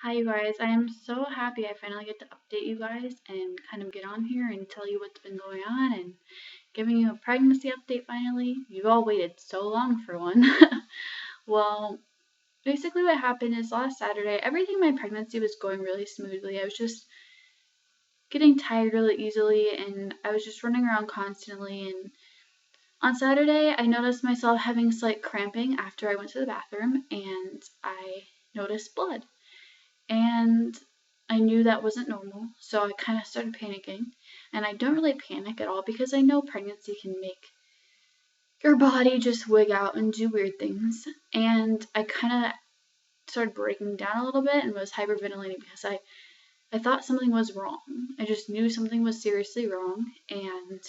Hi, you guys. I am so happy I finally get to update you guys and kind of get on here and tell you what's been going on and giving you a pregnancy update finally. You've all waited so long for one. Well, basically, what happened is last Saturday, everything in my pregnancy was going really smoothly. I was just getting tired really easily and I was just running around constantly. And on Saturday, I noticed myself having slight cramping after I went to the bathroom and I noticed blood. And I knew that wasn't normal, so I kind of started panicking. And I don't really panic at all because I know pregnancy can make your body just wig out and do weird things. And I kind of started breaking down a little bit and was hyperventilating because I thought something was wrong. I just knew something was seriously wrong. And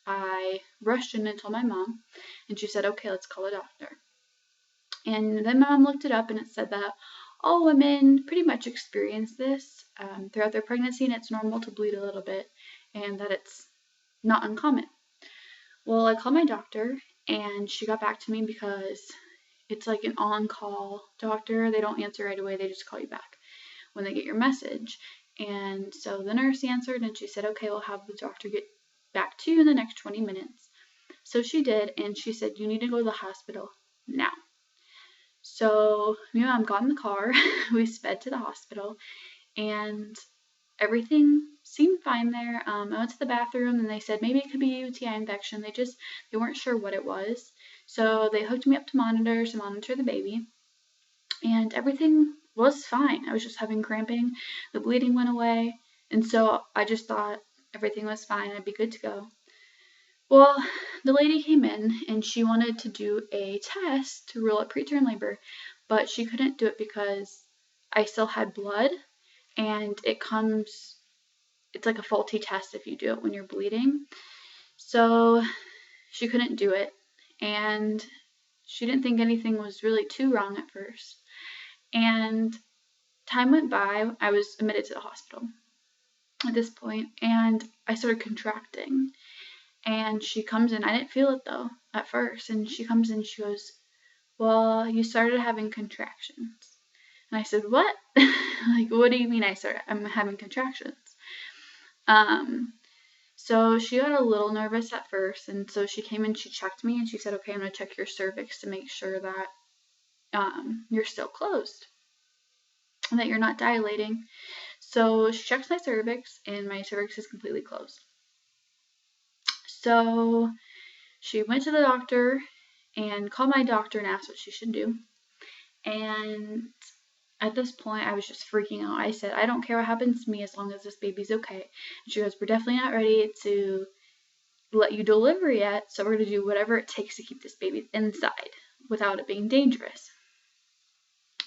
I rushed in and told my mom, and she said, okay, let's call a doctor. And then my mom looked it up and it said that all women pretty much experience this throughout their pregnancy and it's normal to bleed a little bit and that it's not uncommon. Well, I called my doctor and she got back to me because it's like an on-call doctor. They don't answer right away, they just call you back when they get your message. And so the nurse answered and she said, okay, we'll have the doctor get back to you in the next 20 minutes. So she did, and she said, you need to go to the hospital now. So me and mom got in the car, we sped to the hospital, and everything seemed fine there. I went to the bathroom and they said maybe it could be a UTI infection. They weren't sure what it was. So they hooked me up to monitors to monitor the baby, and everything was fine. I was just having cramping, the bleeding went away, and so I just thought everything was fine, I'd be good to go. Well, the lady came in and she wanted to do a test to rule out preterm labor, but she couldn't do it because I still had blood and it's like a faulty test if you do it when you're bleeding. So she couldn't do it and she didn't think anything was really too wrong at first. And time went by, I was admitted to the hospital at this point and I started contracting. And she comes in, I didn't feel it though at first, and she comes in, she goes, well, you started having contractions. And I said, what? Like, what do you mean I'm having contractions? So she got a little nervous at first, and so she came in, she checked me, and she said, okay, I'm gonna check your cervix to make sure that you're still closed and that you're not dilating. So she checks my cervix, and my cervix is completely closed. So she went to the doctor and called my doctor and asked what she should do. And at this point, I was just freaking out. I said, I don't care what happens to me as long as this baby's okay. And she goes, we're definitely not ready to let you deliver yet, so we're going to do whatever it takes to keep this baby inside without it being dangerous.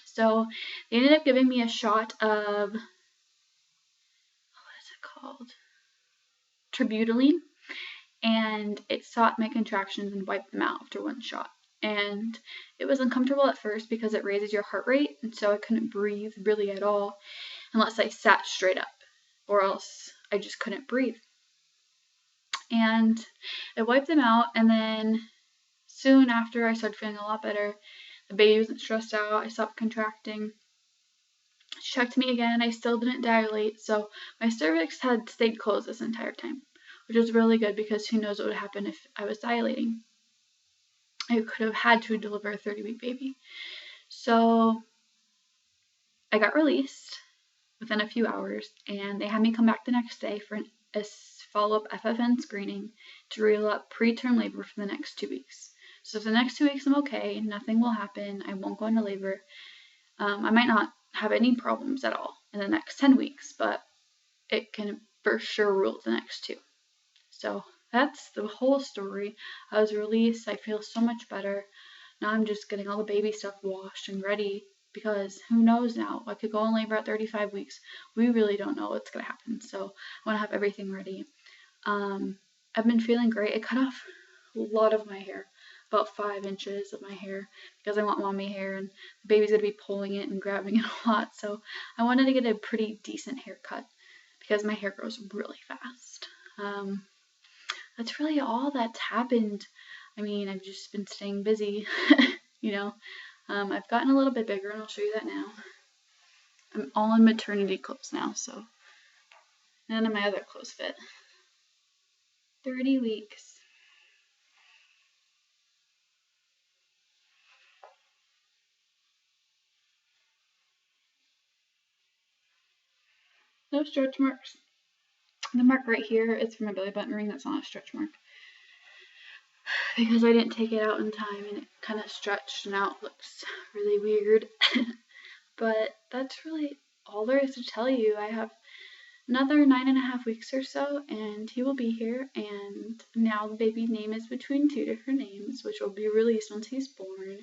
So they ended up giving me a shot of, what is it called? Tributaline. And it stopped my contractions and wiped them out after one shot. And it was uncomfortable at first because it raises your heart rate, and so I couldn't breathe really at all unless I sat straight up, or else I just couldn't breathe. And it wiped them out, and then soon after I started feeling a lot better. The baby wasn't stressed out, I stopped contracting. She checked me again, I still didn't dilate, so my cervix had stayed closed this entire time, which was really good because who knows what would happen if I was dilating. I could have had to deliver a 30-week baby. So I got released within a few hours, and they had me come back the next day for a follow-up FFN screening to rule out preterm labor for the next 2 weeks. So for the next 2 weeks, I'm okay. Nothing will happen. I won't go into labor. I might not have any problems at all in the next 10 weeks, but it can for sure rule the next 2. So that's the whole story. I was released. I feel so much better. Now I'm just getting all the baby stuff washed and ready because who knows now? I could go in labor at 35 weeks. We really don't know what's going to happen. So I want to have everything ready. I've been feeling great. I cut off a lot of my hair, about 5 inches of my hair because I want mommy hair and the baby's going to be pulling it and grabbing it a lot. So I wanted to get a pretty decent haircut because my hair grows really fast. That's really all that's happened. I mean, I've just been staying busy, you know. I've gotten a little bit bigger, and I'll show you that now. I'm all in maternity clothes now, so none of my other clothes fit. 30 weeks. No stretch marks. The mark right here is for my belly button ring. That's not a stretch mark, because I didn't take it out in time and it kind of stretched and now it looks really weird. But that's really all there is to tell you. I have another 9.5 weeks or so and he will be here, and now the baby name is between 2 different names, which will be released once he's born,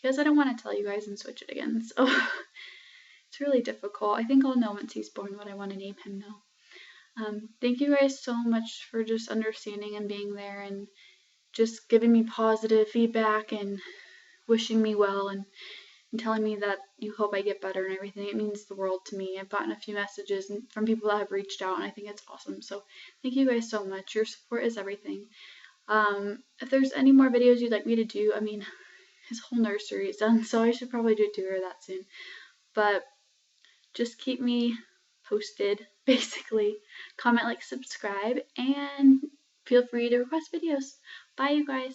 because I don't want to tell you guys and switch it again, so it's really difficult. I think I'll know once he's born what I want to name him though. Thank you guys so much for just understanding and being there and just giving me positive feedback and wishing me well and telling me that you hope I get better and everything. It means the world to me. I've gotten a few messages from people that have reached out, and I think it's awesome. So thank you guys so much. Your support is everything. If there's any more videos you'd like me to do, I mean, his whole nursery is done, so I should probably do a tour of that soon. But just keep me posted, basically. Comment, like, subscribe, and feel free to request videos. Bye, you guys.